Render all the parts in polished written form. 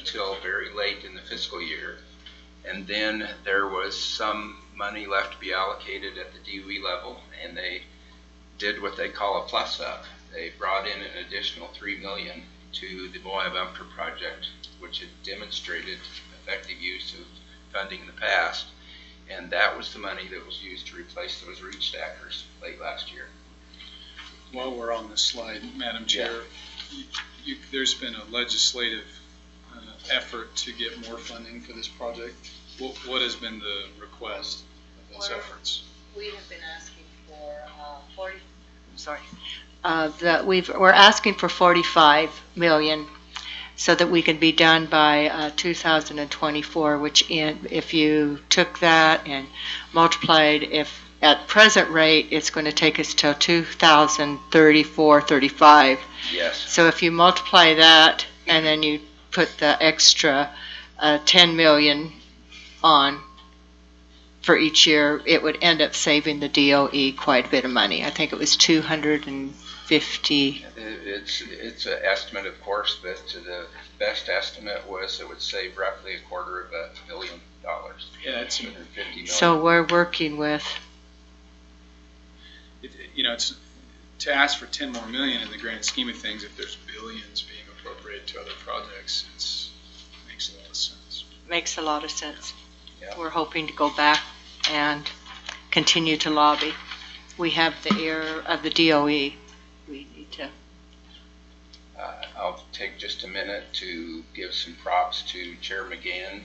until very late in the fiscal year. And then there was some money left to be allocated at the DOE level, and they did what they call a plus up. They brought in an additional $3 million to the Moab Umpter project, which had demonstrated effective use of funding in the past, and that was the money that was used to replace those reach stackers late last year. While we're on this slide, Madam Chair, there's been a legislative effort to get more funding for this project. What has been the request of those efforts? We have been asking for we're asking for $45 million so that we can be done by 2024, which if you took that and multiplied, if at present rate, it's going to take us till 2034, 35. Yes. So if you multiply that and then you put the extra 10 million on for each year, it would end up saving the DOE quite a bit of money. I think it was 250. It's an estimate, of course, but the best estimate was it would save roughly $250 million. Yeah, it's $250 million. So we're working with. It's to ask for 10 more million in the grand scheme of things. If there's billions being appropriated to other projects, it makes a lot of sense. Makes a lot of sense. Yeah. We're hoping to go back and continue to lobby. We have the ear of the DOE. We need to. I'll take just a minute to give some props to Chair McGann,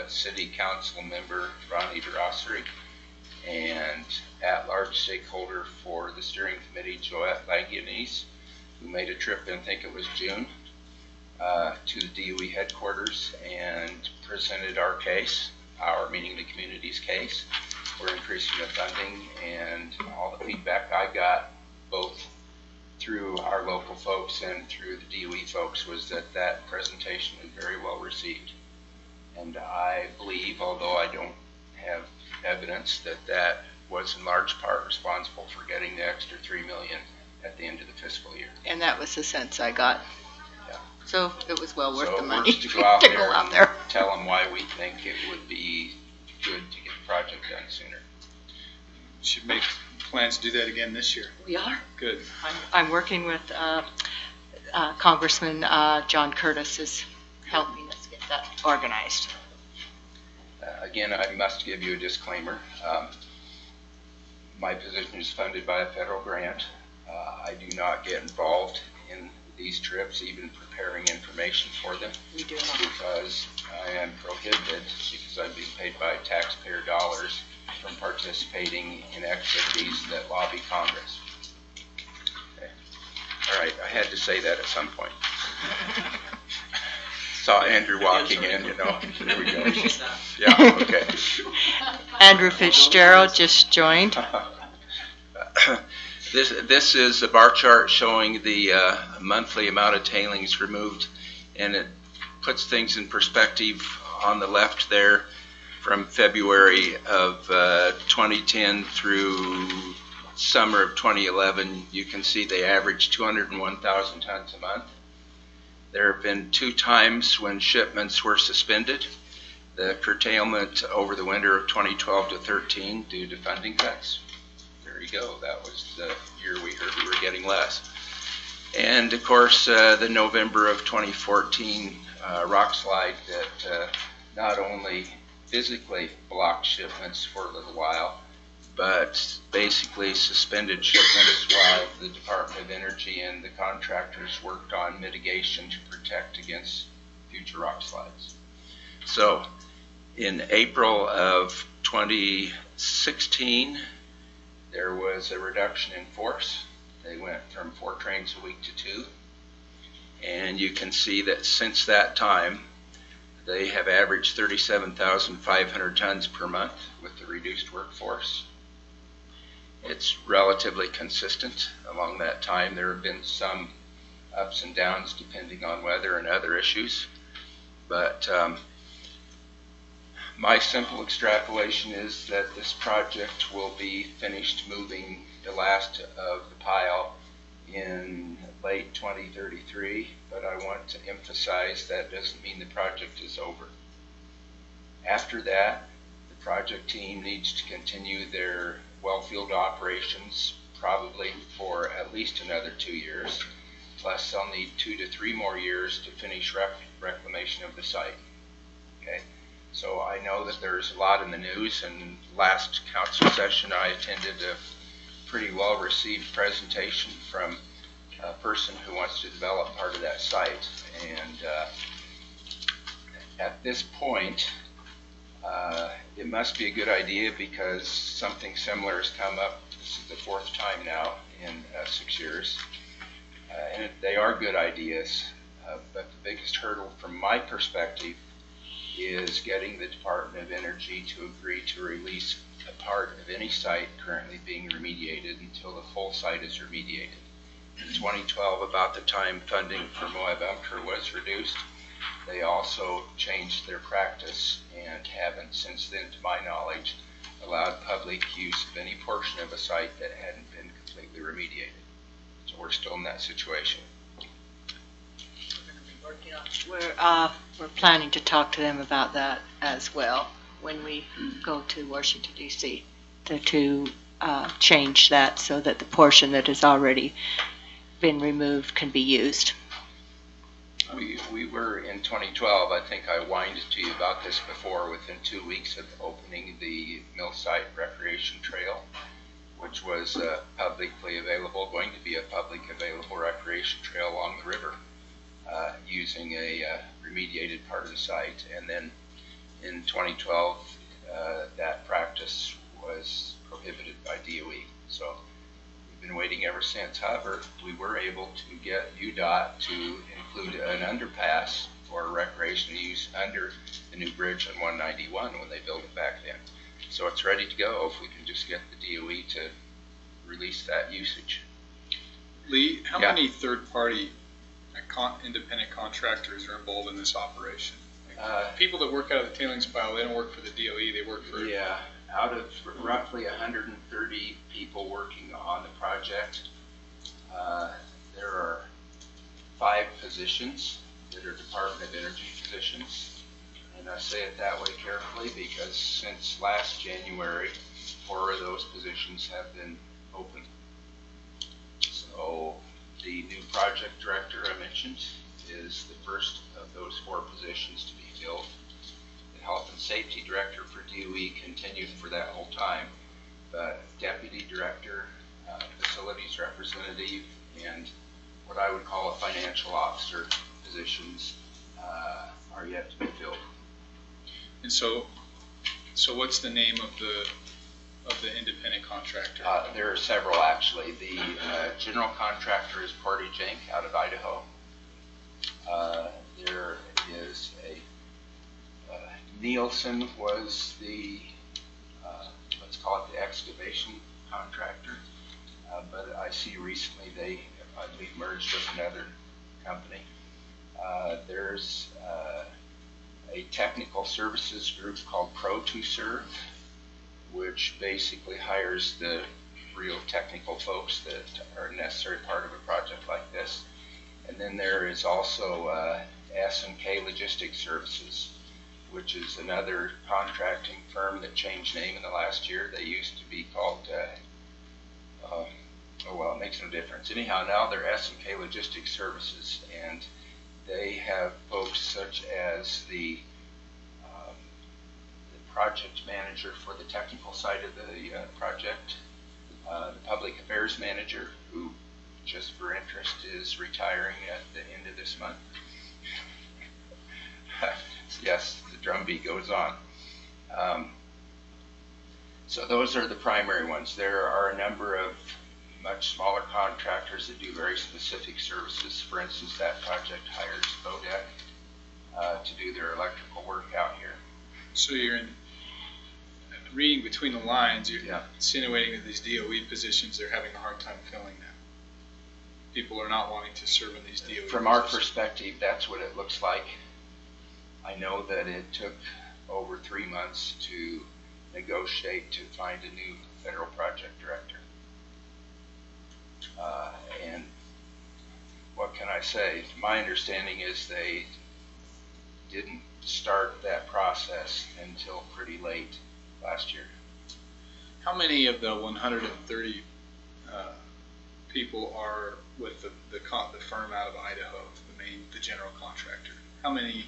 City Council member Ronnie DeRossery, and at-large stakeholder for the steering committee, Joette Langianese, who made a trip in, I think it was June, to the DOE headquarters and presented our case, meaning the community's case. We're increasing the funding, and all the feedback I got, both through our local folks and through the DOE folks, was that that presentation was very well received. And I believe, although I don't have evidence, that that was in large part responsible for getting the extra $3 million at the end of the fiscal year. And that was the sense I got. Yeah. So it was well worth the money to go out to there go out and there. tell them why we think it would be good to get the project done sooner. Should make plans to do that again this year. We are. Good. I'm working with Congressman John Curtis is helping us get that organized. Again, I must give you a disclaimer. My position is funded by a federal grant. I do not get involved in these trips, even preparing information for them. We do not. Because I am prohibited, because I'm being paid by taxpayer dollars, from participating in activities that lobby Congress. Okay. All right, I had to say that at some point. Saw Andrew walking in, Here we go. Yeah, okay. Andrew Fitzgerald just joined. This is a bar chart showing the monthly amount of tailings removed, and it puts things in perspective. On the left there, from February of 2010 through summer of 2011, you can see they averaged 201,000 tons a month. There have been 2 times when shipments were suspended. The curtailment over the winter of 2012 to 13 due to funding cuts. There you go. That was the year we heard we were getting less. And of course, the November of 2014 rock slide that not only physically blocked shipments for a little while, but basically suspended shipments while the Department of Energy and the contractors worked on mitigation to protect against future rock slides. So in April of 2016, there was a reduction in force. They went from 4 trains a week to 2. And you can see that since that time, they have averaged 37,500 tons per month with the reduced workforce. It's relatively consistent along that time. There have been some ups and downs depending on weather and other issues. But my simple extrapolation is that this project will be finished moving the last of the pile in late 2033, but I want to emphasize that doesn't mean the project is over. After that, the project team needs to continue their well field operations probably for at least another 2 years, plus they'll need 2 to 3 more years to finish reclamation of the site. Okay, so I know that there's a lot in the news, and last council session I attended a pretty well received presentation from a person who wants to develop part of that site, and at this point it must be a good idea because something similar has come up. This is the 4th time now in 6 years, and they are good ideas, but the biggest hurdle from my perspective is getting the Department of Energy to agree to release a part of any site currently being remediated until the full site is remediated. In 2012, about the time funding for Moab Umpqua was reduced, they also changed their practice and haven't since then, to my knowledge, allowed public use of any portion of a site that hadn't been completely remediated. So we're still in that situation. We're planning to talk to them about that as well when we go to Washington, D.C. to change that so that the portion that has already been removed can be used. We were in 2012, I think I whined to you about this before, within 2 weeks of opening the Millsite Recreation Trail, which was publicly available, going to be a public available recreation trail along the river, using a remediated part of the site. And then in 2012, that practice was prohibited by DOE. So we've been waiting ever since. However, we were able to get UDOT to include an underpass for recreational use under the new bridge on 191 when they built it back then. So it's ready to go if we can just get the DOE to release that usage. Lee, how many third-party independent contractors are involved in this operation? People that work out of the tailings pile, they don't work for the DOE, they work for... Yeah, out of roughly 130 people working on the project, there are 5 positions that are Department of Energy positions. And I say it that way carefully because since last January, 4 of those positions have been open. So the new project director I mentioned is the first of those 4 positions to be filled. The health and safety director for DOE continued for that whole time, but deputy director, facilities representative, and what I would call a financial officer positions are yet to be filled. And so what's the name of the independent contractor? There are several actually. The general contractor is Portage Inc. out of Idaho. There is a Nielsen was the let's call it the excavation contractor, but I see recently they I believe merged with another company. There's a technical services group called Pro2Serve, which basically hires the real technical folks that are a necessary part of a project like this. And then there is also S&K Logistics Services, which is another contracting firm that changed name in the last year. They used to be called, oh well, it makes no difference. Anyhow, now they're S&K Logistics Services, and they have folks such as the project manager for the technical side of the project, the public affairs manager, who, just for interest, is retiring at the end of this month. Yes, the drumbeat goes on. So those are the primary ones. There are a number of much smaller contractors that do very specific services. For instance, that project hires Bodec to do their electrical work out here. So you're reading between the lines, you're insinuating that these DOE positions, they're having a hard time filling now. People are not wanting to serve in these DOE From our perspective, that's what it looks like. I know that it took over 3 months to negotiate to find a new federal project director. And what can I say? My understanding is they didn't start that process until pretty late last year. How many of the 130 people are with the firm out of Idaho, the general contractor? How many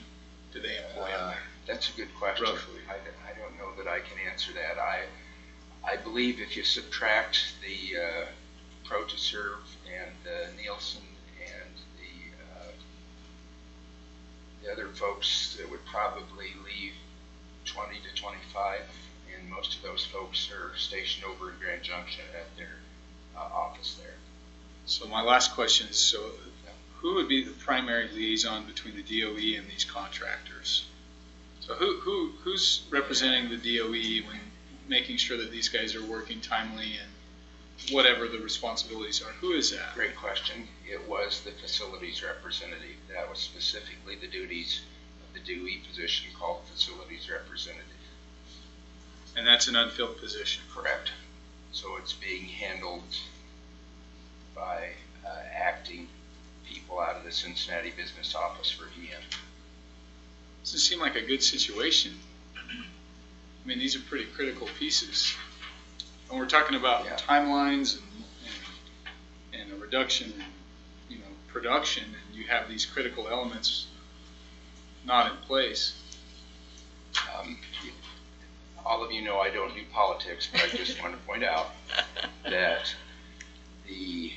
do they employ out there? That's a good question. Roughly. I don't know that I can answer that. I believe if you subtract the ProToserve and Nielsen and the other folks, that would probably leave 20 to 25, and most of those folks are stationed over in Grand Junction at their office there. So my last question is, so who would be the primary liaison between the DOE and these contractors? So who's representing the DOE when making sure that these guys are working timely and whatever the responsibilities are? Who is that? Great question. It was the facilities representative. That was specifically the duties of the DOE position called facilities representative. And that's an unfilled position. Correct. So it's being handled by acting people out of the Cincinnati business office for EM. Doesn't seem like a good situation. I mean, these are pretty critical pieces. And we're talking about timelines and a reduction in, production, and you have these critical elements not in place. All of you know I don't do politics, but I just want to point out that the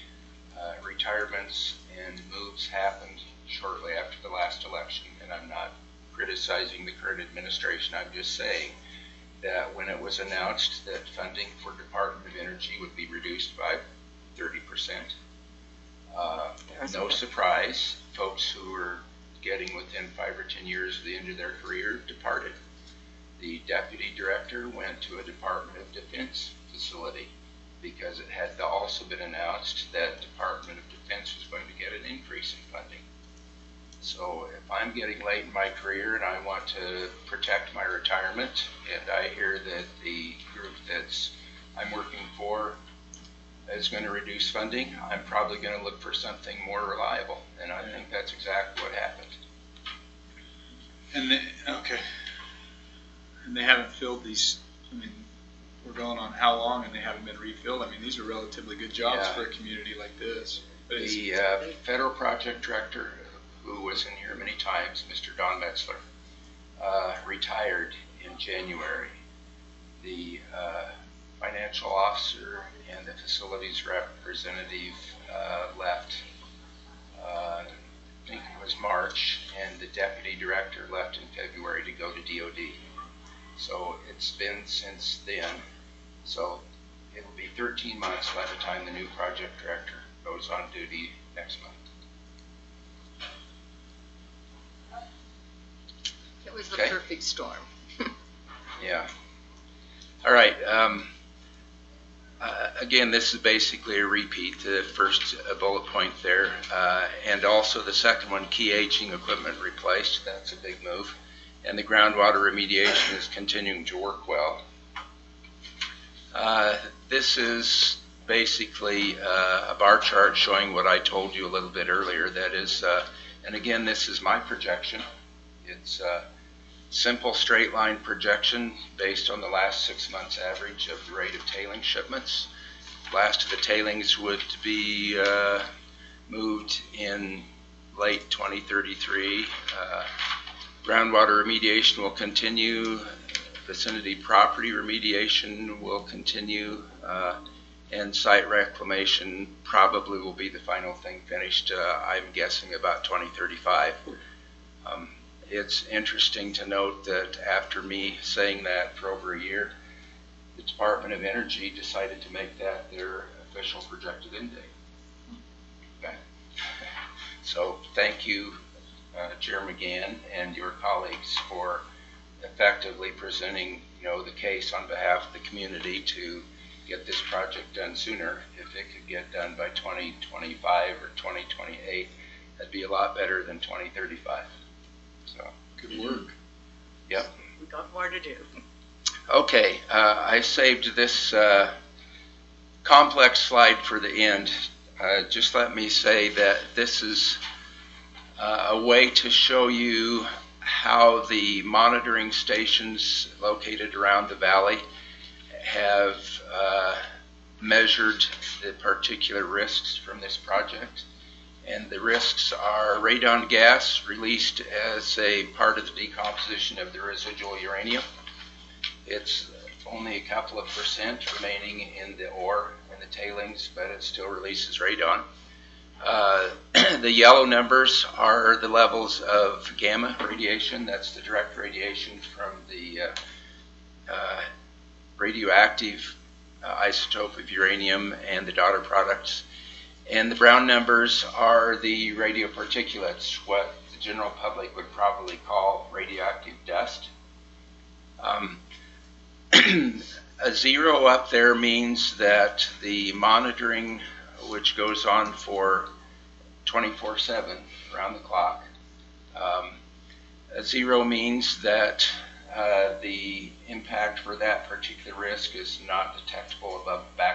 retirements and moves happened shortly after the last election, and I'm not criticizing the current administration. I'm just saying that when it was announced that funding for Department of Energy would be reduced by 30%, no surprise, folks who were getting within 5 or 10 years of the end of their career departed. The deputy director went to a Department of Defense facility because it had also been announced that Department of Defense was going to get an increase in funding. So if I'm getting late in my career and I want to protect my retirement, and I hear that the group I'm working for is going to reduce funding, I'm probably going to look for something more reliable. And I think that's exactly what happened. And and they haven't filled these. I mean, we're going on how long, and they haven't been refilled. I mean, these are relatively good jobs for a community like this. But the federal project director, who was in here many times, Mr. Don Metzler, retired in January. The financial officer and the facilities representative left, I think it was March, and the deputy director left in February to go to DOD. So it's been since then. So it'll be 13 months by the time the new project director goes on duty next month. It was the perfect storm. Yeah. All right. Again, this is basically a repeat. The first bullet point there, and also the second one, key aging equipment replaced. That's a big move. And the groundwater remediation is continuing to work well. This is basically a bar chart showing what I told you a little bit earlier. That is, and again, this is my projection. It's a simple straight line projection based on the last 6 months average of the rate of tailing shipments. Last of the tailings would be moved in late 2033. Groundwater remediation will continue. Vicinity property remediation will continue. And site reclamation probably will be the final thing finished, I'm guessing about 2035. It's interesting to note that after me saying that for over a year, the Department of Energy decided to make that their official projected end date. Okay. So thank you, Chair McGann and your colleagues, for effectively presenting, the case on behalf of the community to get this project done sooner. If it could get done by 2025 or 2028, that'd be a lot better than 2035. So good work. Yep. We got more to do. Okay, I saved this complex slide for the end. Just let me say that this is a way to show you how the monitoring stations located around the valley have measured the particular risks from this project. And the risks are radon gas released as a part of the decomposition of the residual uranium. It's only a couple of percent remaining in the ore and the tailings, but it still releases radon. The yellow numbers are the levels of gamma radiation. That's the direct radiation from the radioactive isotope of uranium and the daughter products. And the brown numbers are the radioparticulates, what the general public would probably call radioactive dust. A 0 up there means that the monitoring, which goes on for 24/7 around the clock. A 0 means that the impact for that particular risk is not detectable above back